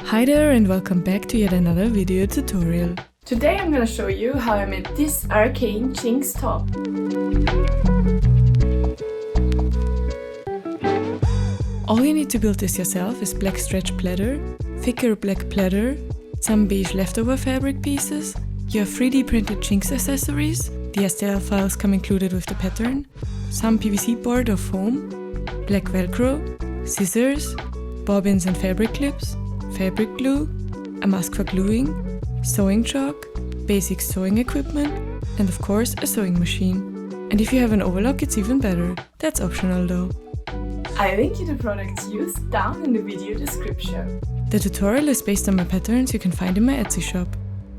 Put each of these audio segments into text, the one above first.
Hi there and welcome back to yet another video tutorial. Today I'm gonna show you how I made this Arcane JINX top. All you need to build this yourself is black stretch pleather, thicker black pleather, some beige leftover fabric pieces, your 3D printed JINX accessories, the STL files come included with the pattern, some PVC board or foam, black velcro, scissors, bobbins and fabric clips, fabric glue, a mask for gluing, sewing chalk, basic sewing equipment, and of course a sewing machine. And if you have an overlock, it's even better. That's optional though. I link you the products used down in the video description. The tutorial is based on my patterns you can find in my Etsy shop.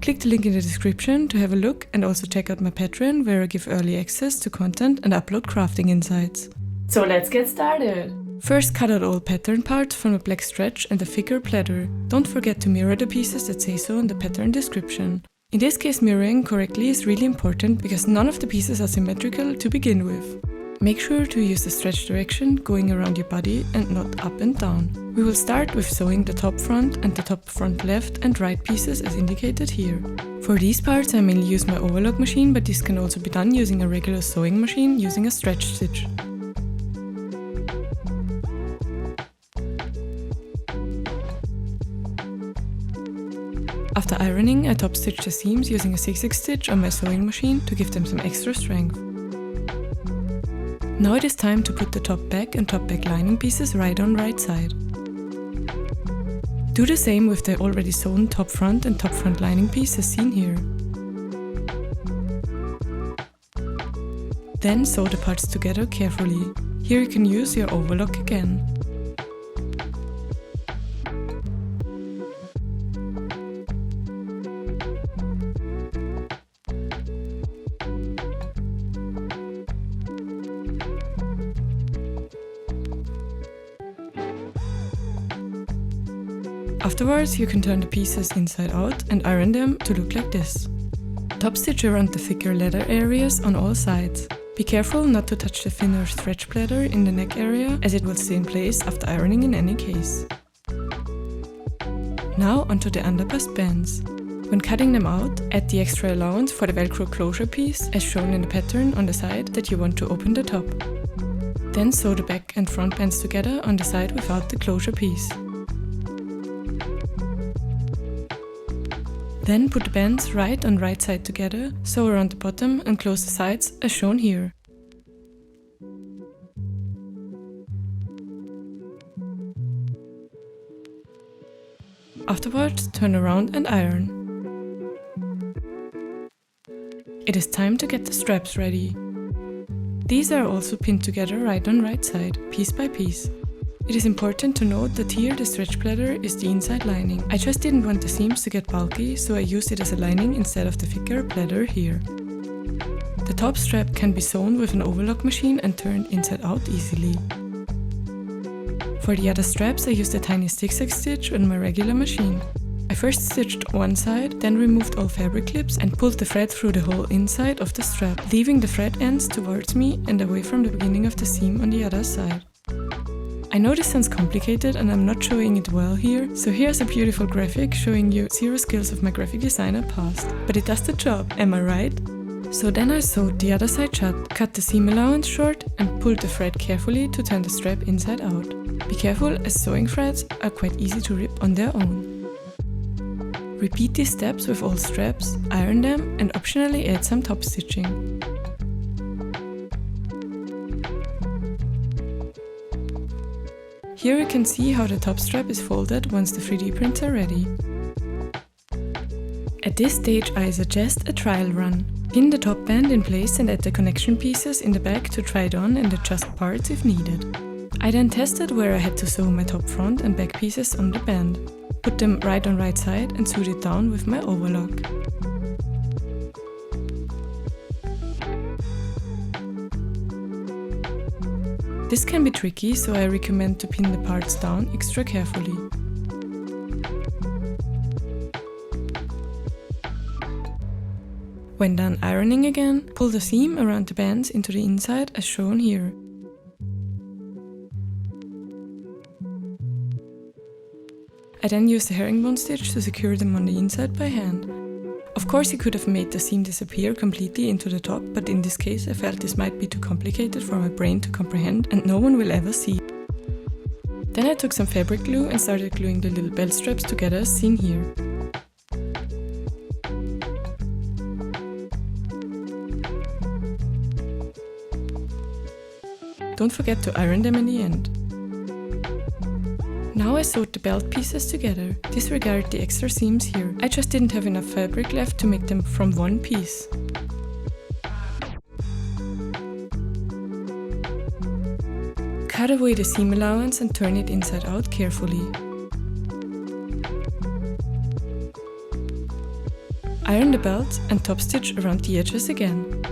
Click the link in the description to have a look and also check out my Patreon where I give early access to content and upload crafting insights. So let's get started! First, cut out all pattern parts from the black stretch and the thicker pleather. Don't forget to mirror the pieces that say so in the pattern description. In this case, mirroring correctly is really important because none of the pieces are symmetrical to begin with. Make sure to use the stretch direction going around your body and not up and down. We will start with sewing the top front and the top front left and right pieces as indicated here. For these parts I mainly use my overlock machine, but this can also be done using a regular sewing machine using a stretch stitch. After ironing, I top stitch the seams using a zigzag stitch on my sewing machine to give them some extra strength. Now it is time to put the top back and top back lining pieces right on right side. Do the same with the already sewn top front and top front lining piece as seen here. Then sew the parts together carefully. Here you can use your overlock again. Afterwards, you can turn the pieces inside out and iron them to look like this. Top stitch around the thicker leather areas on all sides. Be careful not to touch the thinner stretch pleather in the neck area as it will stay in place after ironing in any case. Now onto the underbust bands. When cutting them out, add the extra allowance for the velcro closure piece as shown in the pattern on the side that you want to open the top. Then sew the back and front bands together on the side without the closure piece. Then put the bands right on right side together, sew around the bottom and close the sides as shown here. Afterwards, turn around and iron. It is time to get the straps ready. These are also pinned together right on right side, piece by piece. It is important to note that here the stretch pleather is the inside lining. I just didn't want the seams to get bulky, so I used it as a lining instead of the thicker pleather here. The top strap can be sewn with an overlock machine and turned inside out easily. For the other straps I used a tiny zigzag stitch on my regular machine. I first stitched one side, then removed all fabric clips and pulled the thread through the whole inside of the strap, leaving the thread ends towards me and away from the beginning of the seam on the other side. I know this sounds complicated and I'm not showing it well here, so here's a beautiful graphic showing you zero skills of my graphic designer past. But it does the job, am I right? So then I sewed the other side shut, cut the seam allowance short and pulled the thread carefully to turn the strap inside out. Be careful as sewing threads are quite easy to rip on their own. Repeat these steps with all straps, iron them and optionally add some top stitching. Here you can see how the top strap is folded once the 3D prints are ready. At this stage I suggest a trial run. Pin the top band in place and add the connection pieces in the back to try it on and adjust parts if needed. I then tested where I had to sew my top front and back pieces on the band. Put them right on right side and sewed it down with my overlock. This can be tricky, so I recommend to pin the parts down extra carefully. When done ironing again, pull the seam around the bands into the inside as shown here. I then used a herringbone stitch to secure them on the inside by hand. Of course you could have made the seam disappear completely into the top, but in this case I felt this might be too complicated for my brain to comprehend and no one will ever see. Then I took some fabric glue and started gluing the little belt straps together as seen here. Don't forget to iron them in the end. Now I sewed the belt pieces together. Disregard the extra seams here. I just didn't have enough fabric left to make them from one piece. Cut away the seam allowance and turn it inside out carefully. Iron the belt and top stitch around the edges again.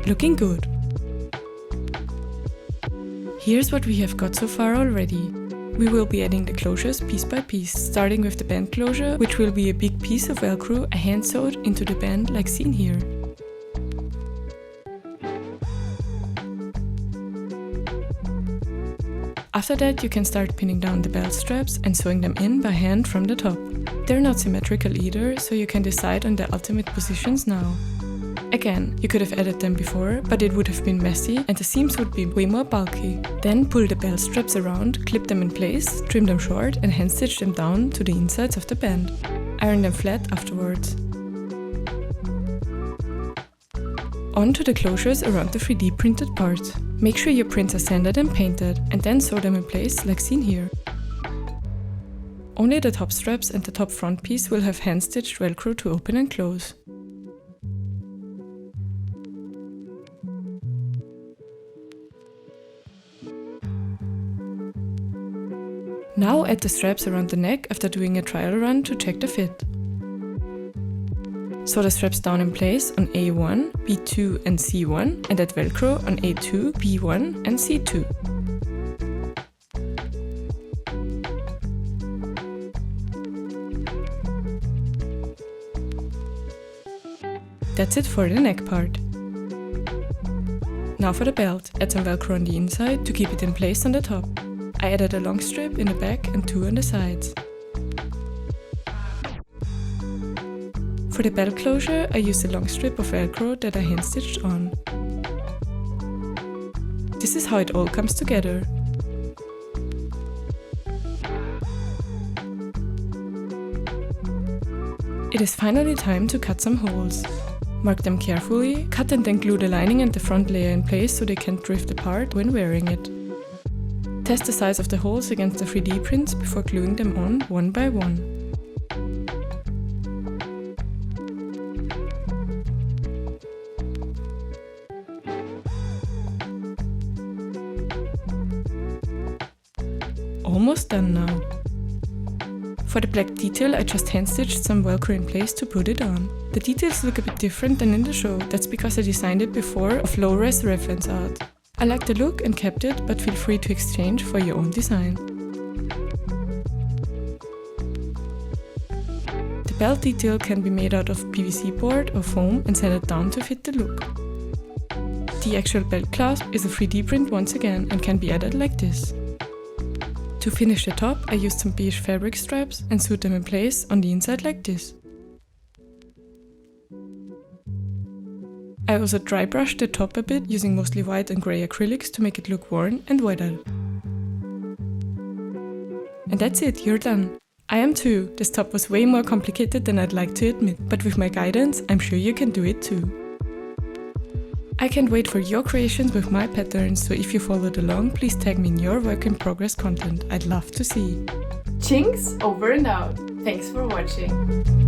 Looking good. Here's what we have got so far already. We will be adding the closures piece by piece, starting with the band closure, which will be a big piece of Velcro I hand sewed into the band like seen here. After that you can start pinning down the belt straps and sewing them in by hand from the top. They're not symmetrical either, so you can decide on the ultimate positions now. Again, you could have added them before, but it would have been messy and the seams would be way more bulky. Then pull the belt straps around, clip them in place, trim them short and hand stitch them down to the insides of the band. Iron them flat afterwards. On to the closures around the 3D printed parts. Make sure your prints are sanded and painted, and then sew them in place like seen here. Only the top straps and the top front piece will have hand-stitched Velcro to open and close. Now add the straps around the neck after doing a trial run to check the fit. Sew the straps down in place on A1, B2 and C1 and add Velcro on A2, B1 and C2. That's it for the neck part. Now for the belt, add some Velcro on the inside to keep it in place on the top. I added a long strip in the back and 2 on the sides. For the belt closure, I used a long strip of Velcro that I hand stitched on. This is how it all comes together. It is finally time to cut some holes. Mark them carefully, cut and then glue the lining and the front layer in place so they can't drift apart when wearing it. Test the size of the holes against the 3D prints before gluing them on one by one. Almost done now. For the black detail, I just hand stitched some Velcro in place to put it on. The details look a bit different than in the show, that's because I designed it before of low-res reference art. I like the look and kept it, but feel free to exchange for your own design. The belt detail can be made out of PVC board or foam and sanded down to fit the look. The actual belt clasp is a 3D print once again and can be added like this. To finish the top, I used some beige fabric straps and sewed them in place on the inside like this. I also dry brushed the top a bit using mostly white and grey acrylics to make it look worn and weathered. And that's it, you're done. I am too. This top was way more complicated than I'd like to admit, but with my guidance, I'm sure you can do it too. I can't wait for your creations with my patterns, so if you followed along, please tag me in your work in progress content. I'd love to see. Jinx over and out. Thanks for watching.